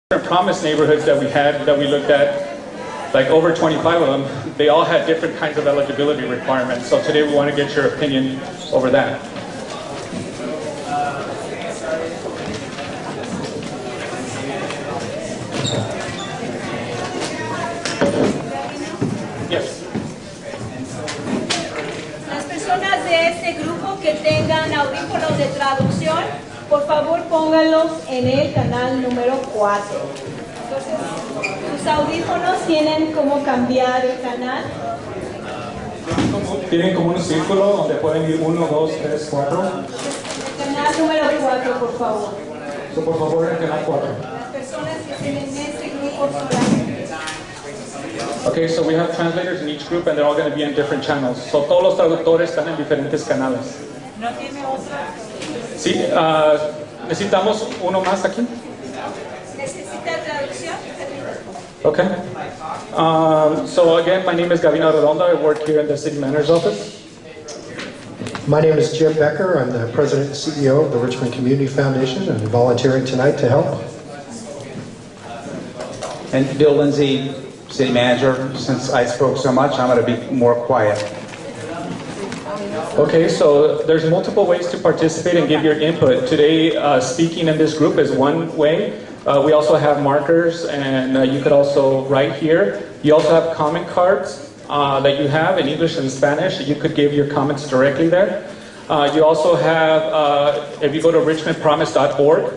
Promise neighborhoods that we looked at, like over 25 of them, they all had different kinds of eligibility requirements. So today we want to get your opinion over that. Yes. Las personas de este grupo que tengan audífonos de traducción, por favor pónganlos en el canal número 4. Entonces, sus audífonos tienen cómo cambiar el canal. Tienen como un círculo donde pueden ir 1, 2, 3, 4. El canal número 4, por favor. Por favor, el canal 4. Las personas que estén en este grupo solamente. Okay, so we have translators in each group and they're all going to be in different channels. So todos los traductores están en diferentes canales. ¿No tiene otra? Sí, necesitamos uno más aquí. ¿Necesita traducción? Okay. So again, my name is Gavina Redonda. I work here in the city manager's office. My name is Jim Becker. I'm the president and CEO of the Richmond Community Foundation and volunteering tonight to help. And Bill Lindsay, city manager. Since I spoke so much, I'm going to be more quiet. Okay, so there's multiple ways to participate and give your input. Today, speaking in this group is one way. We also have markers, and you could also write here. You also have comment cards that you have in English and Spanish. You could give your comments directly there. You also have, if you go to richmondpromise.org,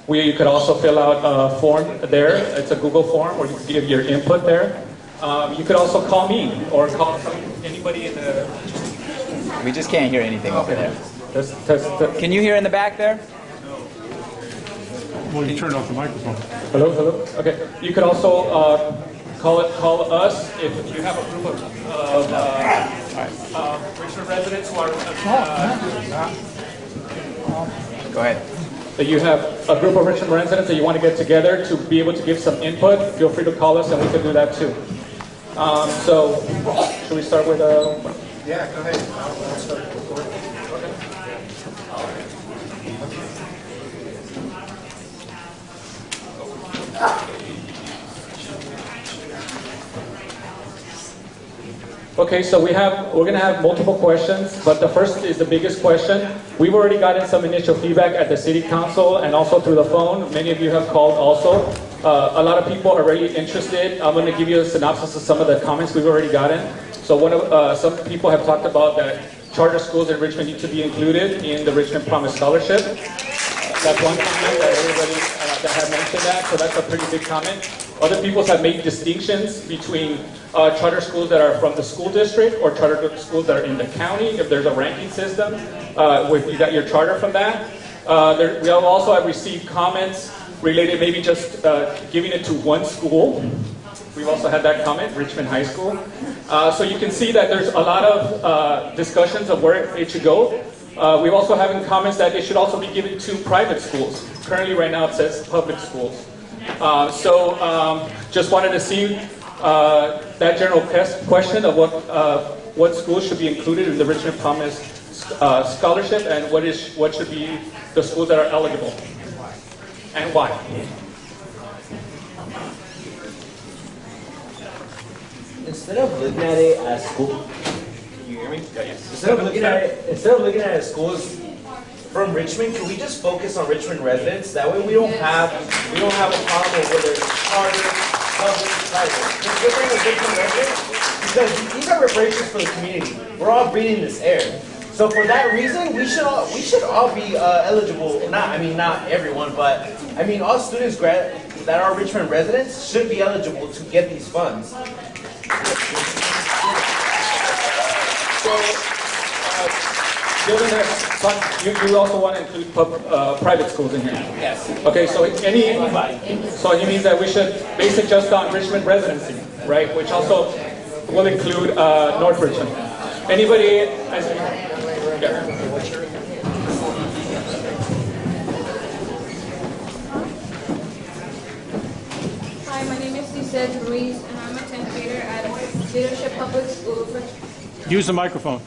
you could also fill out a form there. It's a Google form where you can give your input there. You could also call me or call anybody in the... We just can't hear anything over there. Test. Can you hear in the back there? Well, you turn off the microphone. Hello. Okay. You could also call us if you have a group of Richmond residents who are. Go ahead. That you have a group of Richmond residents that you want to get together to be able to give some input. Feel free to call us, and we can do that too. So, should we start with Yeah, go ahead. I'll start. Okay, so we're going to have multiple questions, but the first is the biggest question. We've already gotten some initial feedback at the City Council and also through the phone. Many of you have called also. A lot of people are really interested. I'm going to give you a synopsis of some of the comments we've already gotten. So some people have talked about that charter schools in Richmond need to be included in the Richmond Promise Scholarship. That's one comment that everybody that have mentioned that, so that's a pretty big comment. Other people have made distinctions between charter schools that are from the school district or charter schools that are in the county, if there's a ranking system, if you got your charter from that. We also have received comments related maybe just giving it to one school. We've also had that comment, Richmond High School. So you can see that there's a lot of discussions of where it should go. We've also having comments that it should also be given to private schools. Currently, right now, it says public schools. Just wanted to see that general question of what schools should be included in the Richmond Promise scholarship and what should be the schools that are eligible and why. Instead of looking at it as school, can you hear me? Yes. Instead of looking at it as schools from Richmond, can we just focus on Richmond residents? That way we don't have a problem with whether it's charter, public, private. Just looking at Richmond residents, because these are reparations for the community. We're all breathing this air. So for that reason, we should all be eligible. Not everyone, but all students that are Richmond residents should be eligible to get these funds. You also want to include private schools in here? Yes. Okay, so he means that we should base it just on Richmond residency, right? Which also will include North Richmond. Anybody? Yeah. Hi, my name is Lisette Ruiz, and I'm a 10th grader at Leadership Public School. Use the microphone.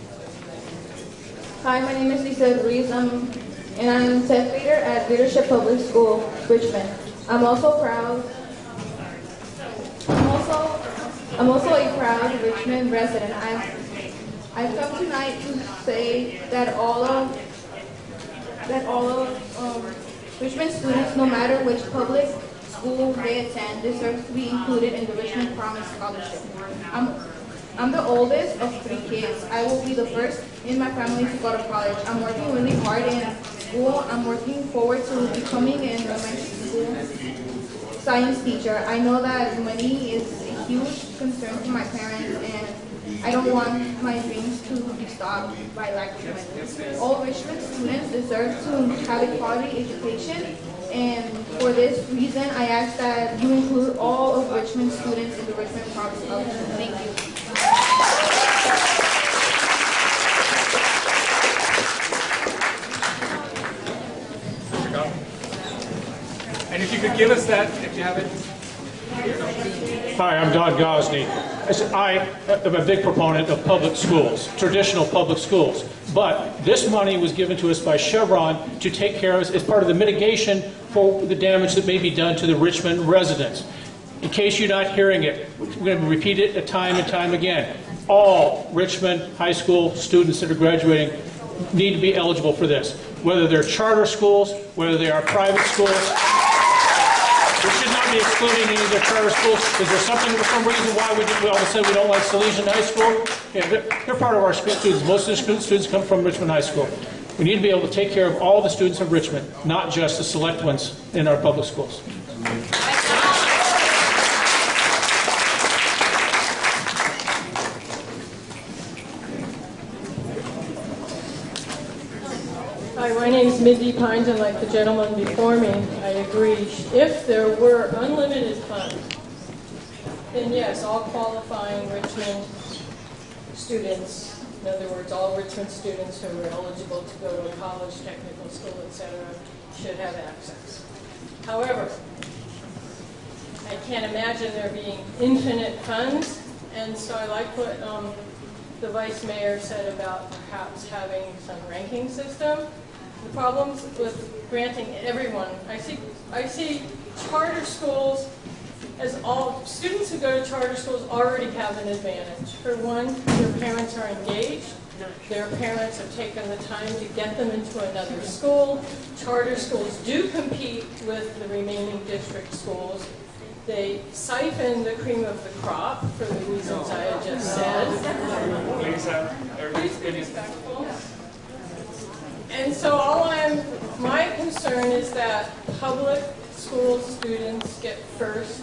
Hi, my name is Lisette Ruiz, and I'm 10th grader at Leadership Public School, Richmond. I'm also proud. I'm also a proud Richmond resident. I've come tonight to say that all of Richmond students, no matter which public school they attend, deserve to be included in the Richmond Promise scholarship. I'm the oldest of 3 kids. I will be the first in my family to go to college. I'm working really hard in school. I'm working forward to becoming an elementary school science teacher. I know that money is a huge concern to my parents, and I don't want my dreams to be stopped by lack of money. All Richmond students deserve to have a quality education, and for this reason, I ask that you include all of Richmond students in the Richmond Promise Scholarship. Thank you. And if you could give us that, if you have it. Hi, I'm Don Gosney. I am a big proponent of public schools, traditional public schools. But this money was given to us by Chevron to take care of as part of the mitigation for the damage that may be done to the Richmond residents. In case you're not hearing it, we're going to repeat it time and time again. All Richmond high school students that are graduating need to be eligible for this, whether they're charter schools, whether they are private schools. We should not be excluding any of the charter schools. Is there something, for some reason, why we all of a sudden we don't like Salesian High School? Yeah, they're part of our students. Most of the students come from Richmond High School. We need to be able to take care of all the students of Richmond, not just the select ones in our public schools. Hi, my name is Mindy Pines, and like the gentleman before me, I agree. If there were unlimited funds, then yes, all qualifying Richmond students, in other words, all Richmond students who are eligible to go to a college, technical school, etc., should have access. However, I can't imagine there being infinite funds, and so I like what the Vice Mayor said about perhaps having some ranking system. The problems with granting everyone, I see charter schools as all students who go to charter schools already have an advantage. For one, their parents are engaged. Their parents have taken the time to get them into another school. Charter schools do compete with the remaining district schools. They siphon the cream of the crop for the reasons I had just said. Please be respectful. And so my concern is that public school students get first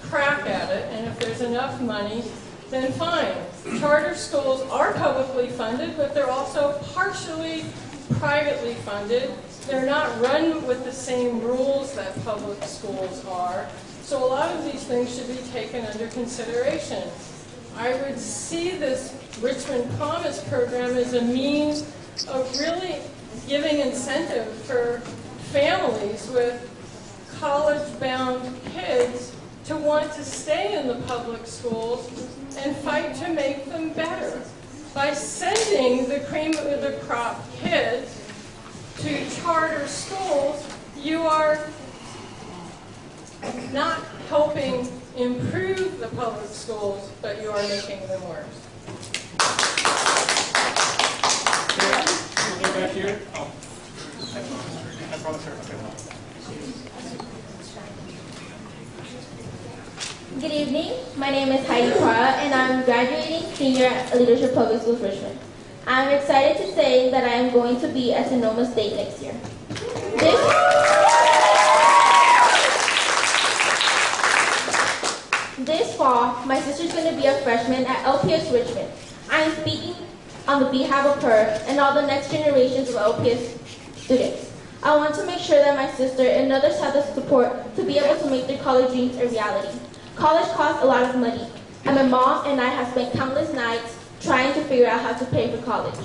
crack at it, and if there's enough money, then fine. Charter schools are publicly funded, but they're also partially privately funded. They're not run with the same rules that public schools are. So a lot of these things should be taken under consideration. I would see this Richmond Promise program as a means of really giving incentive for families with college-bound kids to want to stay in the public schools and fight to make them better. By sending the cream of the crop kids to charter schools, you are not helping improve the public schools, but you are making them worse. We'll go back here. Oh. I promise her. Good evening. My name is Heidi Quara, and I'm graduating senior at Leadership Public Schools, Richmond. I'm excited to say that I am going to be at Sonoma State next year. This fall, my sister's going to be a freshman at LPS Richmond. I am speaking on the behalf of her and all the next generations of LPS students. I want to make sure that my sister and others have the support to be able to make their college dreams a reality. College costs a lot of money, and my mom and I have spent countless nights trying to figure out how to pay for college.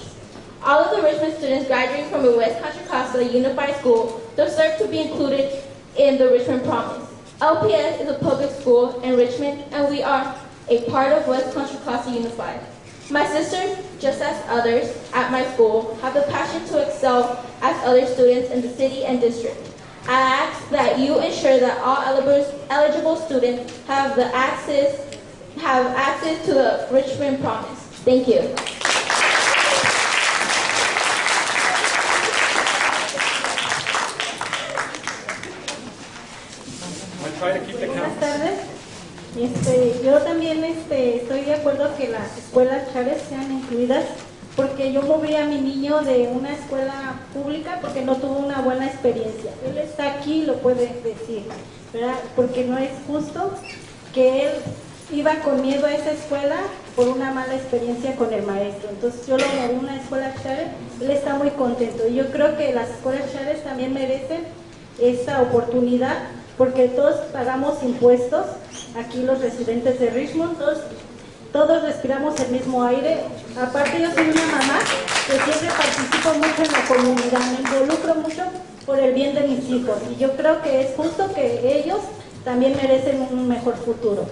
All of the Richmond students graduating from a West Contra Costa Unified School deserve to be included in the Richmond Promise. LPS is a public school in Richmond, and we are a part of West Contra Costa Unified. My sister, just as others at my school, have the passion to excel as other students in the city and district. I ask that you ensure that all eligible students have access to the Richmond Promise. Thank you. Buenas tardes. Yo también estoy de acuerdo que las escuelas Chávez sean incluidas, porque yo moví a mi niño de una escuela pública porque no tuvo una buena experiencia. Él está aquí y lo puede decir, ¿verdad? Porque no es justo que él iba con miedo a esa escuela por una mala experiencia con el maestro. Entonces yo lo moví a una escuela Chávez, él está muy contento. Y yo creo que las escuelas Chávez también merecen esta oportunidad, porque todos pagamos impuestos, aquí los residentes de Richmond, todos respiramos el mismo aire. Aparte, yo soy una mamá que siempre participo mucho en la comunidad, me involucro mucho por el bien de mis hijos, y yo creo que es justo que ellos también merecen un mejor futuro.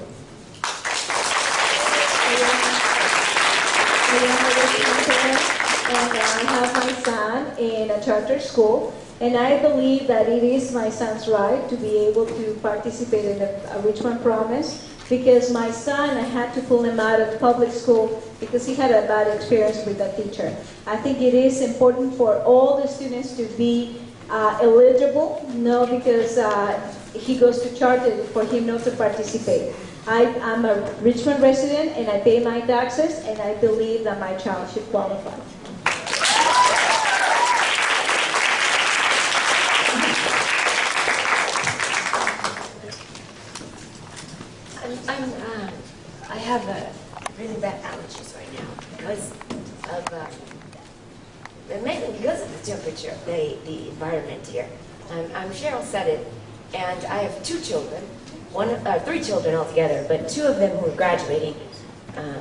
And I have my son in a charter school, and I believe that it is my son's right to be able to participate in a Richmond Promise, because my son, I had to pull him out of public school because he had a bad experience with a teacher. I think it is important for all the students to be eligible, no because he goes to charter for him not to participate. I'm a Richmond resident and I pay my taxes, and I believe that my child should qualify. I have really bad allergies right now because of mainly because of the temperature, the environment here. I'm Cheryl said it, and I have two children, three children altogether, but two of them who are graduating.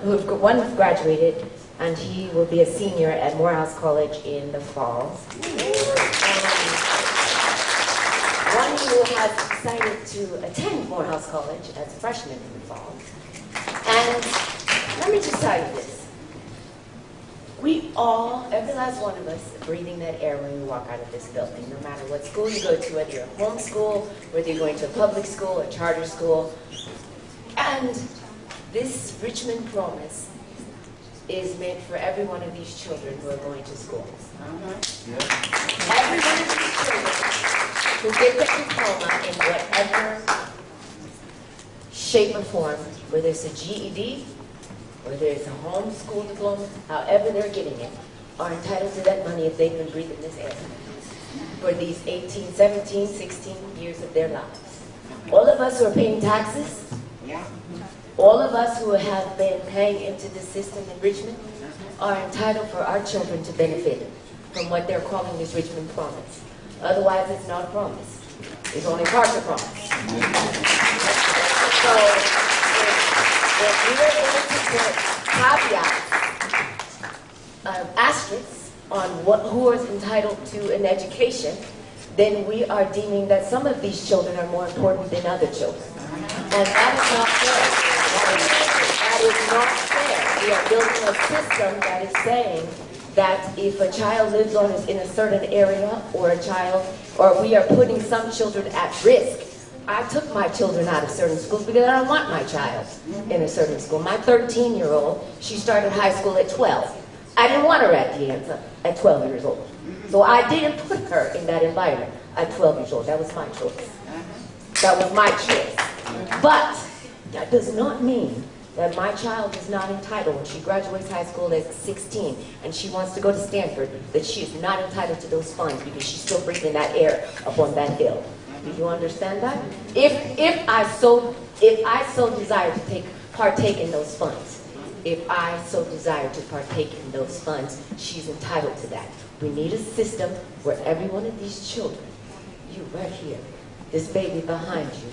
One graduated, and he will be a senior at Morehouse College in the fall. One who has decided to attend Morehouse College as a freshman in the fall. And let me just tell you this. We all, every last one of us, are breathing that air when we walk out of this building, no matter what school you go to, whether you're a home school, whether you're going to a public school, a charter school. And this Richmond Promise is meant for every one of these children who are going to schools. Every one of these children who get their diploma in whatever shape or form, whether it's a GED, whether it's a homeschool diploma, however they're getting it, are entitled to that money if they've been breathing this air for these 18, 17, 16 years of their lives. All of us who are paying taxes, all of us who have been paying into the system in Richmond, are entitled for our children to benefit from what they're calling this Richmond Promise. Otherwise, it's not a promise. It's only partial promise. So, if we are going to put caveats, asterisks on who is entitled to an education, then we are deeming that some of these children are more important than other children. And that is not fair. That is not fair. We are building a system that is saying that if a child lives in a certain area, or we are putting some children at risk. I took my children out of certain schools because I don't want my child in a certain school. My 13-year-old, she started high school at 12. I didn't want her at the end at 12 years old. So I didn't put her in that environment at 12 years old. That was my choice. That was my choice. But that does not mean that my child is not entitled, when she graduates high school at 16 and she wants to go to Stanford, that she is not entitled to those funds because she's still breathing that air up on that hill. Do you understand that? If I so desire to partake in those funds, she's entitled to that. We need a system where every one of these children, you right here, this baby behind you,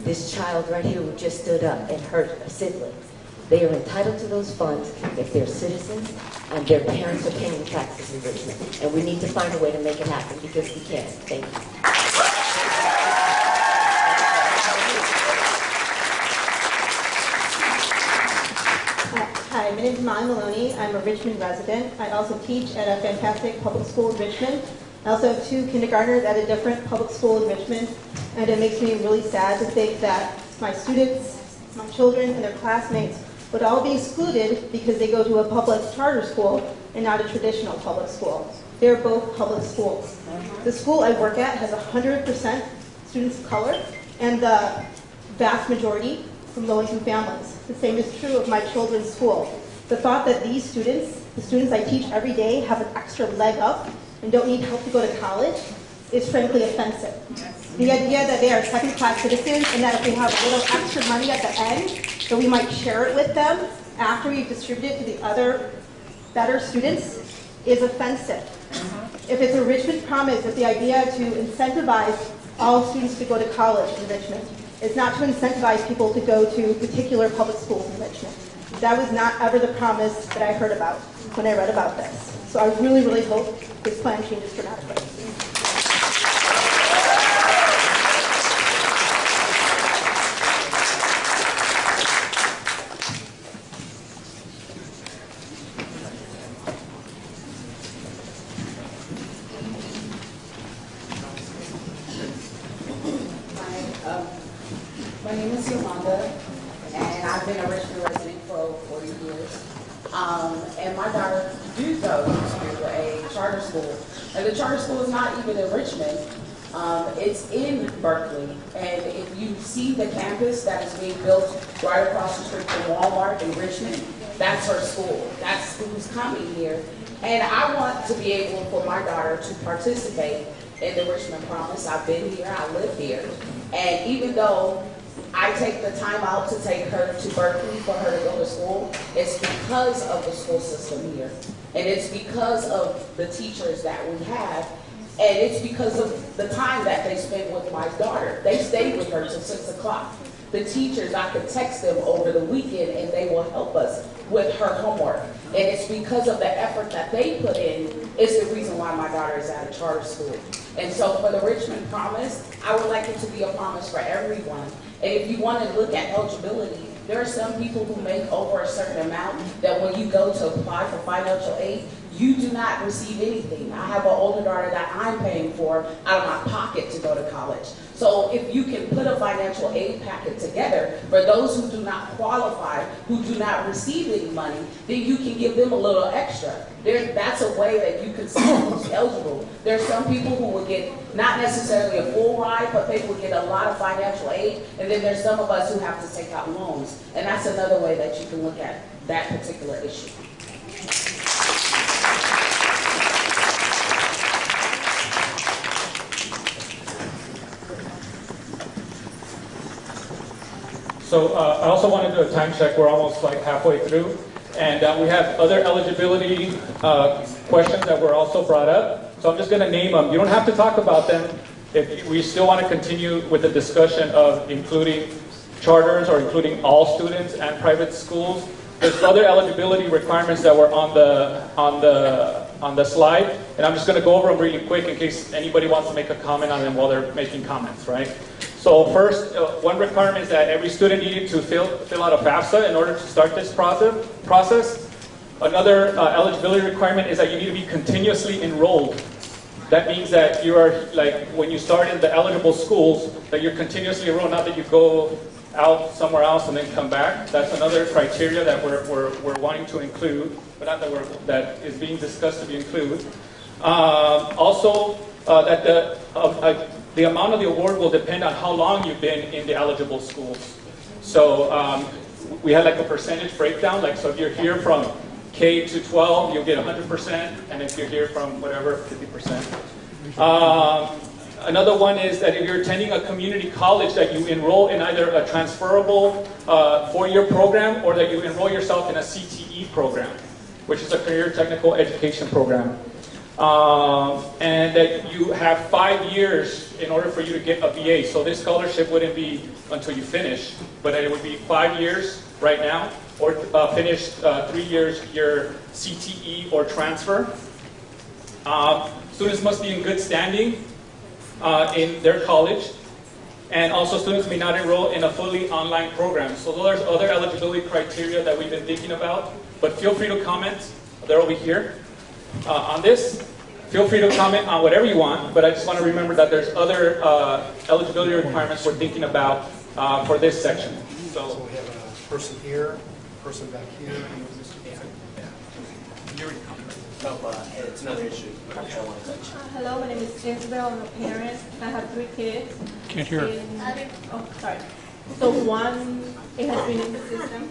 this child right here who just stood up and her siblings, they are entitled to those funds if they're citizens and their parents are paying taxes in Richmond. And we need to find a way to make it happen because we can. Thank you. Hi, my name is Molly Maloney. I'm a Richmond resident. I also teach at a fantastic public school in Richmond. I also have 2 kindergartners at a different public school in Richmond, and it makes me really sad to think that my students, my children, and their classmates would all be excluded because they go to a public charter school and not a traditional public school. They're both public schools. The school I work at has 100% students of color, and the vast majority from low-income families. The same is true of my children's school. The thought that these students, the students I teach every day, have an extra leg up and don't need help to go to college is frankly offensive. The idea that they are second-class citizens and that if we have a little extra money at the end, that we might share it with them after we've distributed it to the other better students is offensive. If it's a Richmond Promise, if the idea to incentivize all students to go to college in Richmond, it's not to incentivize people to go to particular public schools in Richmond. That was not ever the promise that I heard about when I read about this. So I really, really hope this plan changes dramatically. My name is Yolanda, and I've been a Richmond resident for over 40 years. And my daughter do go to a charter school. And the charter school is not even in Richmond. It's in Berkeley. And if you see the campus that is being built right across the street from Walmart in Richmond, that's her school. That's who's coming here. And I want to be able for my daughter to participate in the Richmond Promise. I've been here, I live here. And even though I take the time out to take her to Berkeley for her to go to school, it's because of the school system here. And it's because of the teachers that we have. And it's because of the time that they spend with my daughter. They stay with her till 6 o'clock. The teachers, I could text them over the weekend and they will help us with her homework. And it's because of the effort that they put in is the reason why my daughter is at a charter school. And so for the Richmond Promise, I would like it to be a promise for everyone. And if you want to look at eligibility, there are some people who make over a certain amount that when you go to apply for financial aid, you do not receive anything. I have an older daughter that I'm paying for out of my pocket to go to college. So if you can put a financial aid packet together for those who do not qualify, who do not receive any money, then you can give them a little extra. That's a way that you can see who's eligible. There are some people who will get not necessarily a full ride, but they will get a lot of financial aid. And then there's some of us who have to take out loans. And that's another way that you can look at that particular issue. So I also want to do a time check. We're almost like halfway through. And we have other eligibility questions that were also brought up. So I'm just going to name them. You don't have to talk about them. If we still want to continue with the discussion of including charters or including all students and private schools, there's other eligibility requirements that were on the slide. And I'm just going to go over them really quick in case anybody wants to make a comment on them while they're making comments, right? So first, one requirement is that every student needed to fill out a FAFSA in order to start this process. Another eligibility requirement is that you need to be continuously enrolled. That means that you are, like, when you start in the eligible schools, that you're continuously enrolled, not that you go out somewhere else and then come back. That's another criteria that we're wanting to include, but not that that is being discussed to be included. Also, that the amount of the award will depend on how long you've been in the eligible schools. So we had like a percentage breakdown, like so if you're here from K to 12, you'll get 100%, and if you're here from whatever, 50%. Another one is that if you're attending a community college, that you enroll in either a transferable 4-year program or that you enroll yourself in a CTE program, which is a career technical education program. And that you have 5 years in order for you to get a VA. So this scholarship wouldn't be until you finish, but it would be 5 years right now, or finish 3 years your CTE or transfer. Students must be in good standing in their college. And also students may not enroll in a fully online program. So those are other eligibility criteria that we've been thinking about. But feel free to comment. They're over here on this. Feel free to comment on whatever you want, but I just want to remember that there's other eligibility requirements we're thinking about for this section. So we have a person here, a person back here, and Mr. It's another issue. Hello, my name is Isabel. I'm a parent. I have 3 kids. Can't hear. Oh, sorry. So one, it has been in the system.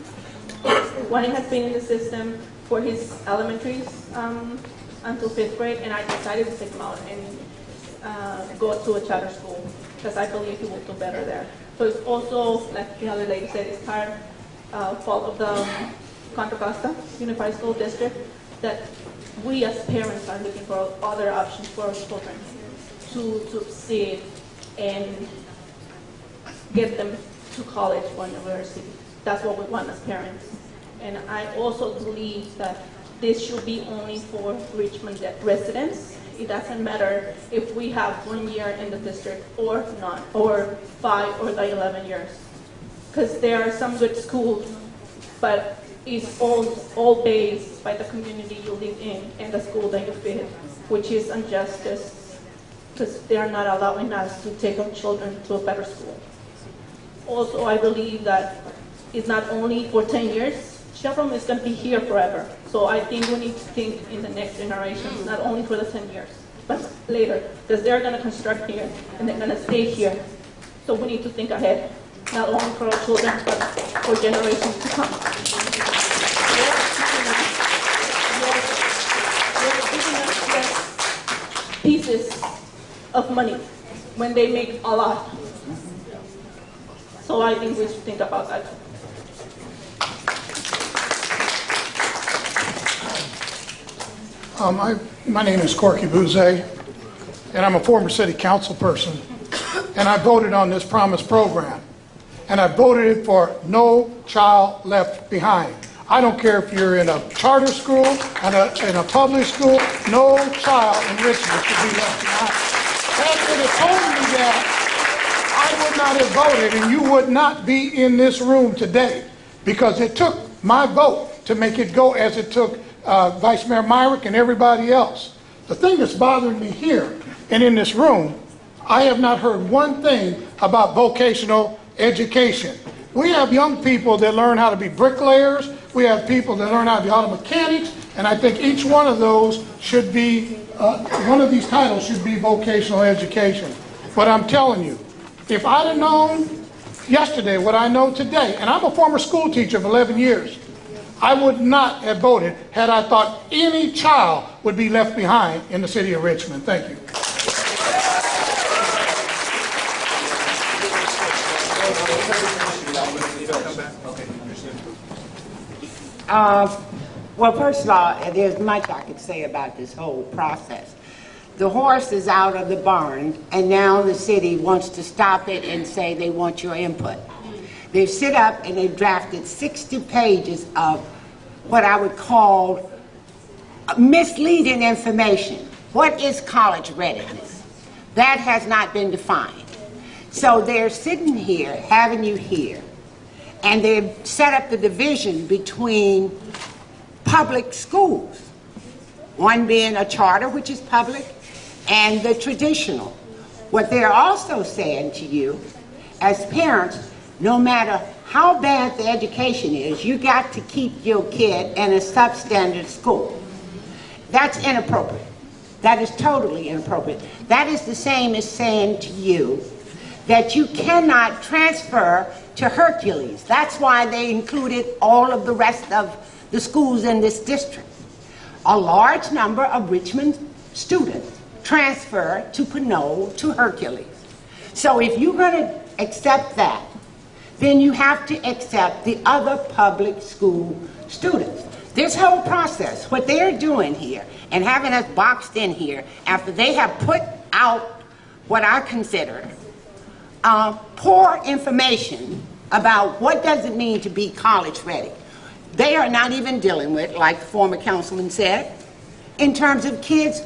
One, it has been in the system for his elementary until 5th grade, and I decided to take him out and go to a charter school because I believe he will do better there. So it's also, like the other lady said, it's part fault of the Contra Costa Unified School District that we as parents are looking for other options for our children to succeed and get them to college or university. That's what we want as parents. And I also believe that this should be only for Richmond residents. It doesn't matter if we have 1 year in the district or not, or 5 or 11 years. Because there are some good schools, but it's all based by the community you live in and the school that you fit, which is injustice because they are not allowing us to take our children to a better school. Also, I believe that it's not only for 10 years, Chevron is going to be here forever. So I think we need to think in the next generation, not only for the 10 years, but later, because they're going to construct here and they're going to stay here. So we need to think ahead, not only for our children, but for generations to come. Pieces of money when they make a lot. So I think we should think about that. My name is Corky Bouzet, and I'm a former city council person, and I voted on this Promise program, and I voted for no child left behind. I don't care if you're in a charter school, in a public school, no child in Richmond should be left behind. After they told me that, I would not have voted, and you would not be in this room today, because it took my vote to make it go as it took Vice Mayor Myrick and everybody else. The thing that's bothering me here and in this room, I have not heard one thing about vocational education. We have young people that learn how to be bricklayers. We have people that learn how to be auto mechanics, and I think each one of those should be, one of these titles should be vocational education. But I'm telling you, if I'd have known yesterday what I know today, and I'm a former school teacher of 11 years, I would not have voted had I thought any child would be left behind in the city of Richmond. Thank you. Well, first of all, there's much I could say about this whole process. The horse is out of the barn, and now the city wants to stop it and say they want your input. They've sit up and they've drafted 60 pages of what I would call misleading information. What is college readiness? That has not been defined. So they're sitting here, having you here, and they've set up the division between public schools, one being a charter, which is public, and the traditional. What they're also saying to you, as parents, no matter how bad the education is, you got to keep your kid in a substandard school. That's inappropriate. That is totally inappropriate. That is the same as saying to you that you cannot transfer to Hercules. That's why they included all of the rest of the schools in this district. A large number of Richmond students transfer to Pinole, to Hercules. So if you're going to accept that, then you have to accept the other public school students. This whole process, what they're doing here, and having us boxed in here, after they have put out what I consider poor information about what does it mean to be college ready. They are not even dealing with, like the former councilman said, in terms of kids,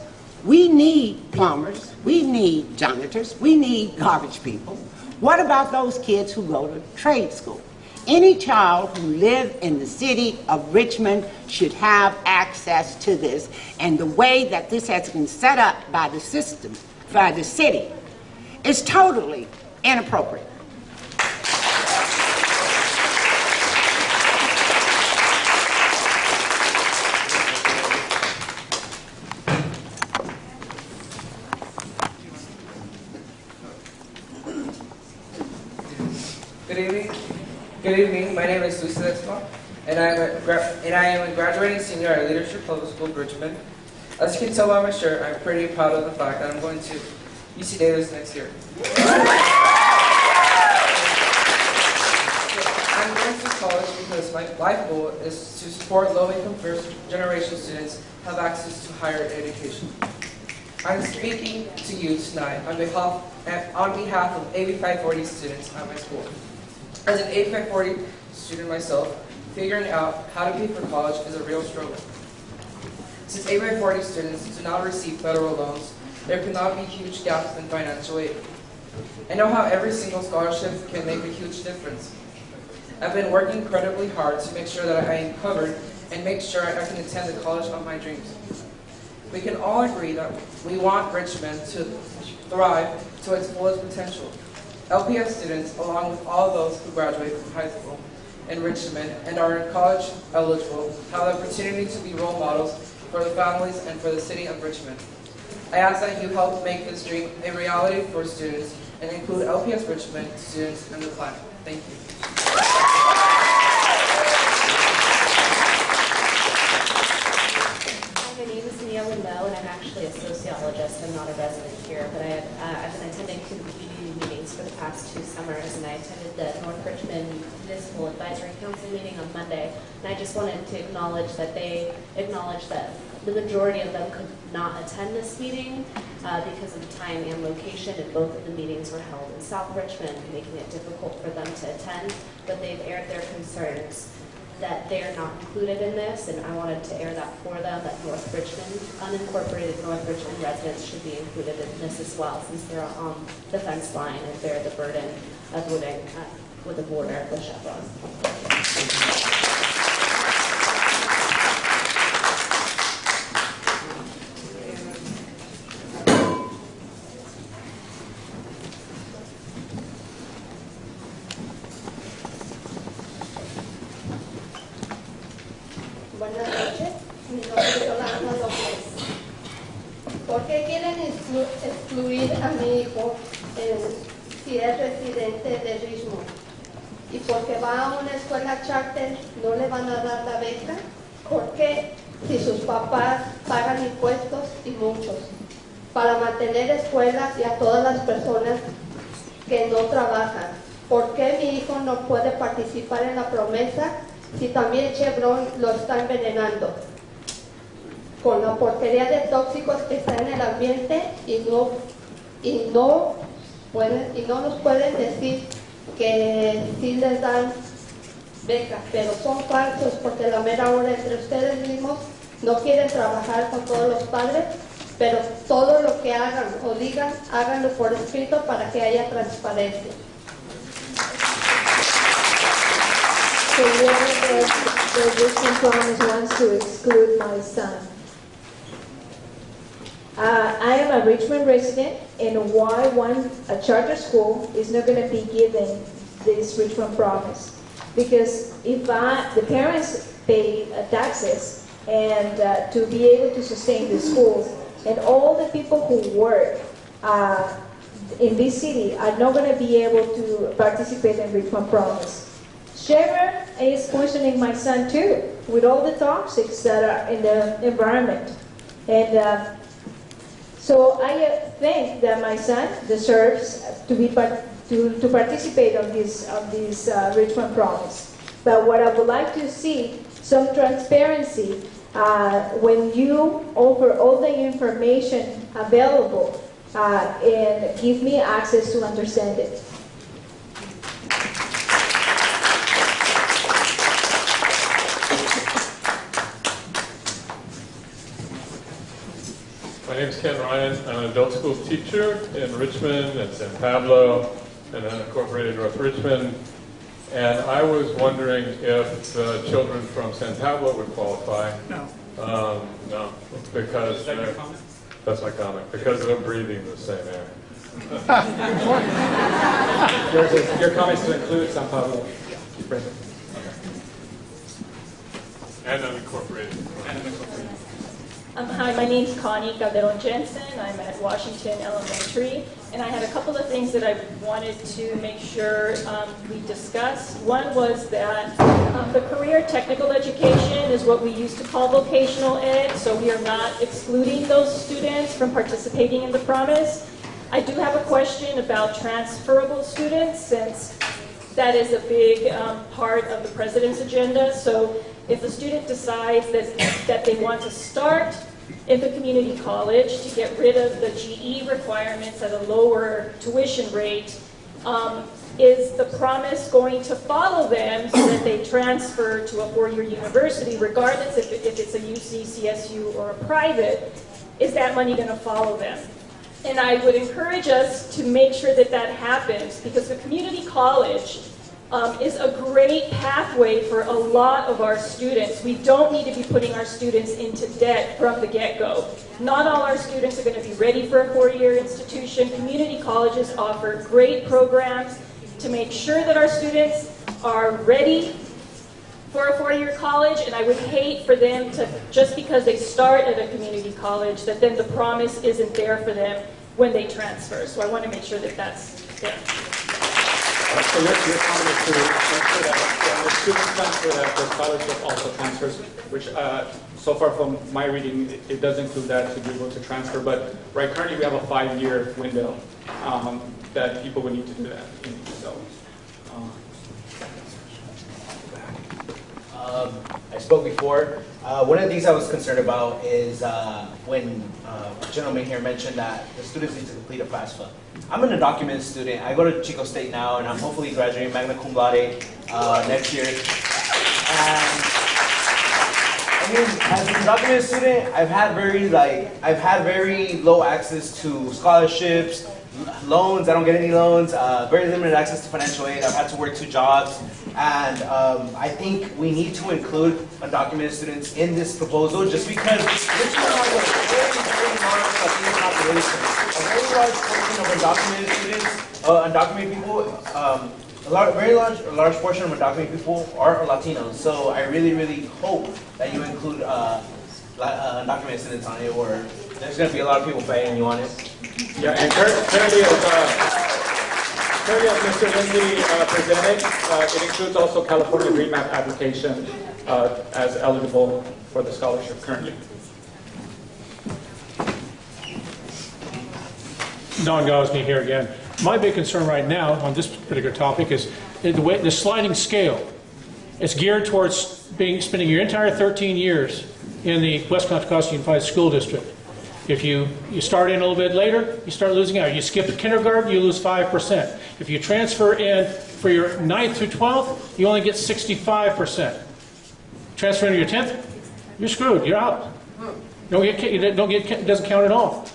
we need plumbers, we need janitors, we need garbage people. What about those kids who go to trade school? Any child who lives in the city of Richmond should have access to this, and the way that this has been set up by the system, by the city, is totally inappropriate. Good evening. My name is Luis Ledesma, and I am a graduating senior at Leadership Public School, Richmond. As you can tell by my shirt, I'm pretty proud of the fact that I'm going to UC Davis next year. I'm going to college because my life goal is to support low-income first-generation students have access to higher education. I'm speaking to you tonight on behalf of AB 540 students at my school. As an AB 540 student myself, figuring out how to pay for college is a real struggle. Since AB 540 students do not receive federal loans, there cannot be huge gaps in financial aid. I know how every single scholarship can make a huge difference. I've been working incredibly hard to make sure that I am covered and make sure I can attend the college of my dreams. We can all agree that we want Richmond to thrive to its fullest potential. LPS students, along with all those who graduate from high school in Richmond and are college eligible, have the opportunity to be role models for the families and for the city of Richmond. I ask that you help make this dream a reality for students and include LPS Richmond students in the plan. Thank you. My name is Neil Lindell, and I'm actually a sociologist. I'm not a resident here, but I've been attending community meetings for the past 2 summers, and I attended the North Richmond Municipal Advisory Council meeting on Monday, and I just wanted to acknowledge that they acknowledged that the majority of them could not attend this meeting because of the time and location, and both of the meetings were held in South Richmond, making it difficult for them to attend, but they've aired their concerns that they are not included in this, and I wanted to air that for them, that North Richmond, unincorporated North Richmond residents should be included in this as well, since they're on the fence line and bear the burden of living with the border of the Chevron. Buenas noches, mi nombre es Yolanda López. ¿Por qué quieren excluir a mi hijo si es residente de Richmond? ¿Y porque va a una escuela charter no le van a dar la beca? ¿Por qué si sus papás pagan impuestos y muchos para mantener escuelas y a todas las personas que no trabajan? ¿Por qué mi hijo no puede participar en la promesa si también Chevron lo está envenenando con la porquería de tóxicos que está en el ambiente y no nos pueden decir que sí les dan becas, pero son falsos porque la mera hora entre ustedes mismos no quieren trabajar con todos los padres, pero todo lo que hagan o digan, háganlo por escrito para que haya transparencia. So the Richmond Promise wants to exclude my son. I am a Richmond resident, and why a charter school is not going to be given this Richmond Promise? Because if the parents pay taxes and to be able to sustain the schools, and all the people who work in this city are not going to be able to participate in Richmond Promise. Chevron is poisoning my son too, with all the toxics that are in the environment. And so I think that my son deserves to participate on this Richmond Promise. But what I would like to see, some transparency when you offer all the information available and give me access to understand it. My name is Ken Ryan. I'm an adult school teacher in Richmond and San Pablo and unincorporated North Richmond. And I was wondering if the children from San Pablo would qualify. No. No, because that's my comment. Because they're breathing the same air. Your comments to include San Pablo. And unincorporated. Hi, my name's Connie Calderon Jensen. I'm at Washington Elementary, and I had a couple of things that I wanted to make sure we discussed. One was that the career technical education is what we used to call vocational ed, so we are not excluding those students from participating in the Promise. I do have a question about transferable students, since that is a big part of the president's agenda. So if a student decides that they want to start in the community college to get rid of the GE requirements at a lower tuition rate, is the Promise going to follow them so that they transfer to a four-year university, regardless if it's a UC, CSU, or a private? Is that money going to follow them? And I would encourage us to make sure that that happens, because the community college is a great pathway for a lot of our students. We don't need to be putting our students into debt from the get-go. Not all our students are going to be ready for a four-year institution. Community colleges offer great programs to make sure that our students are ready for a four-year college, and I would hate for them to, just because they start at a community college, that then the Promise isn't there for them when they transfer. So I want to make sure that that's there. So your comment is to ensure that when the students transfer, that the scholarship also transfers, which so far from my reading, it does include that to be able to transfer. But right currently we have a 5-year window that people would need to do that. So. I spoke before. One of the things I was concerned about is when the gentleman here mentioned that the students need to complete a FAFSA. I'm an undocumented student. I go to Chico State now, and I'm hopefully graduating magna cum laude next year. And I mean, as an undocumented student, I've had very low access to scholarships, loans. I don't get any loans. Very limited access to financial aid. I've had to work 2 jobs. And I think we need to include undocumented students in this proposal, just because Richmond has a very large Latino population. A very large portion of undocumented students, undocumented people, a large portion of undocumented people are Latinos. So I really hope that you include undocumented students on it, or there's going to be a lot of people begging you on it. Yeah, and currently, as Mr. Lindsay presented, it includes also California Green Map application as eligible for the scholarship currently. Don Gosney here again. My big concern right now on this particular topic is the sliding scale. It's geared towards spending your entire 13 years in the West Contra Costa Unified School District. If you start in a little bit later, you start losing out. You skip kindergarten, you lose 5%. If you transfer in for your 9th through 12th, you only get 65%. Transfer into your 10th, you're screwed. You're out. It doesn't count at all.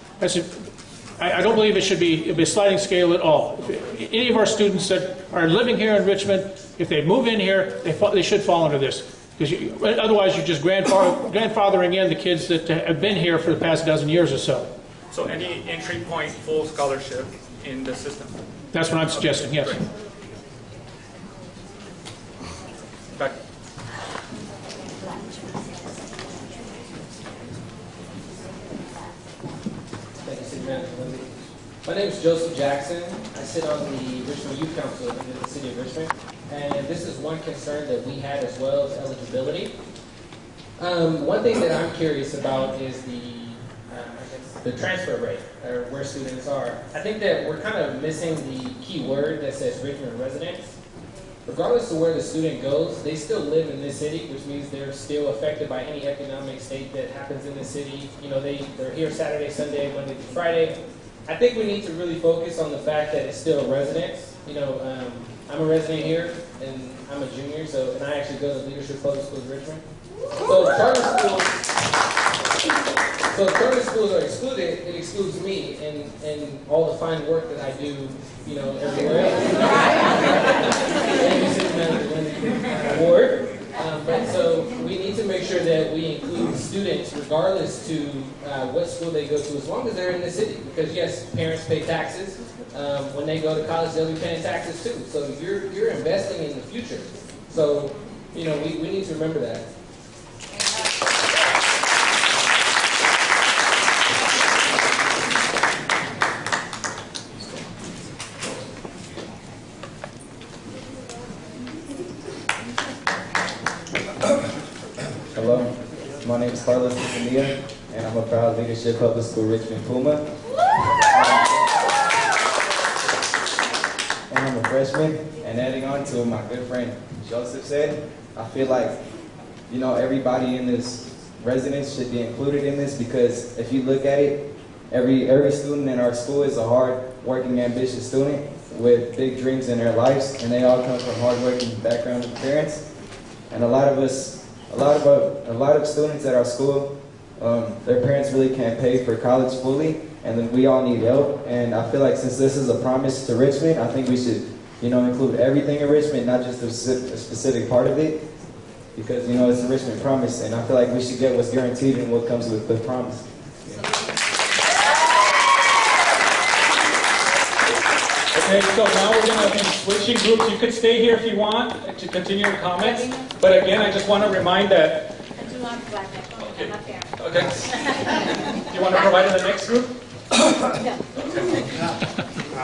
I don't believe it should be a sliding scale at all. Any of our students that are living here in Richmond, if they move in here, they should fall under this. Because otherwise you're just grandfathering in the kids that have been here for the past dozen years or so. So any entry point full scholarship in the system? That's what I'm suggesting, yes. Great. Back. Thank you, City Manager Lindsay. My name is Joseph Jackson. I sit on the Richmond Youth Council in the City of Richmond. And this is one concern that we had as well as eligibility. One thing that I'm curious about is the transfer rate, or where students are. I think that we're kind of missing the key word that says Richmond residents. Regardless of where the student goes, they still live in this city, which means they're still affected by any economic state that happens in the city. You know, they're here Saturday, Sunday, Monday through Friday. I think we need to really focus on the fact that it's still residents. You know, I'm a resident here, and I'm a junior, and I actually go to Leadership Public Schools Richmond. So charter schools are excluded. It excludes me and all the fine work that I do, you know, everywhere. another award. But so we need to make sure that we include students regardless to what school they go to, as long as they're in the city. Because yes, parents pay taxes. When they go to college, they'll be paying taxes too. So you're investing in the future. So, you know, we need to remember that. Hello, my name is Carlos Quintanilla, and I'm a proud leadership public school Richmond Puma. And I'm a freshman, and adding on to what my good friend Joseph said, I feel like, you know, everybody in this residence should be included in this, because if you look at it, every student in our school is a hard working, ambitious student with big dreams in their lives, and they all come from hard working background of parents. And a lot of students at our school, their parents really can't pay for college fully, and then we all need help. And I feel like since this is a promise to Richmond, I think we should, you know, include everything in Richmond, not just a specific part of it, because, you know, it's a Richmond promise, and I feel like we should get what's guaranteed and what comes with the promise. Okay, so now we're going to be switching groups. You could stay here if you want to continue your comments. But again, I just want to remind that... Okay. Do you want to provide in the next group?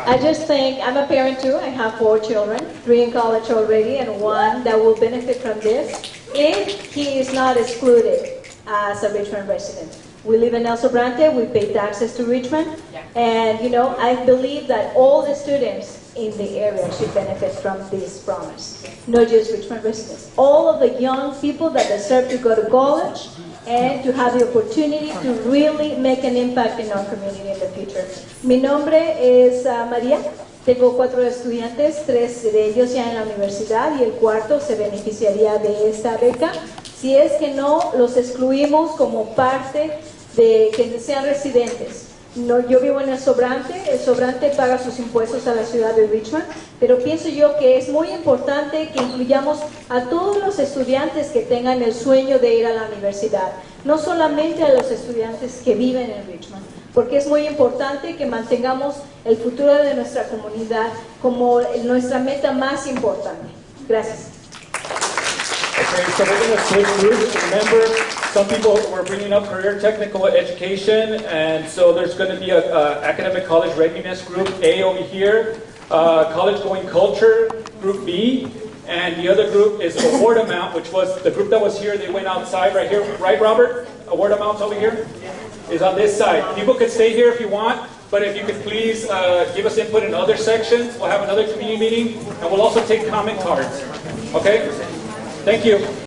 I just think, I'm a parent too, I have 4 children, 3 in college already, and 1 that will benefit from this if he is not excluded as a Richmond resident. We live in El Sobrante, we pay taxes to Richmond, and you know, I believe that all the students in the area should benefit from this promise, not just Richmond residents. All of the young people that deserve to go to college and to have the opportunity to really make an impact in our community in the future. Mi nombre es María, tengo 4 estudiantes, 3 de ellos ya en la universidad y el 4º se beneficiaría de esta beca si es que no los excluimos como parte de que sean residentes. No, yo vivo en el Sobrante paga sus impuestos a la ciudad de Richmond, pero pienso yo que es muy importante que incluyamos a todos los estudiantes que tengan el sueño de ir a la universidad, no solamente a los estudiantes que viven en Richmond, porque es muy importante que mantengamos el futuro de nuestra comunidad como nuestra meta más importante. Gracias. Okay, so we're going to switch groups. Remember, some people were bringing up career technical education, and so there's going to be an academic college readiness group A over here, college going culture group B, and the other group is award amount, which was the group that was here. They went outside right here, right, Robert? Award amounts over here is on this side. People could stay here if you want, but if you could please give us input in other sections. We'll have another community meeting, and we'll also take comment cards. Okay? Thank you.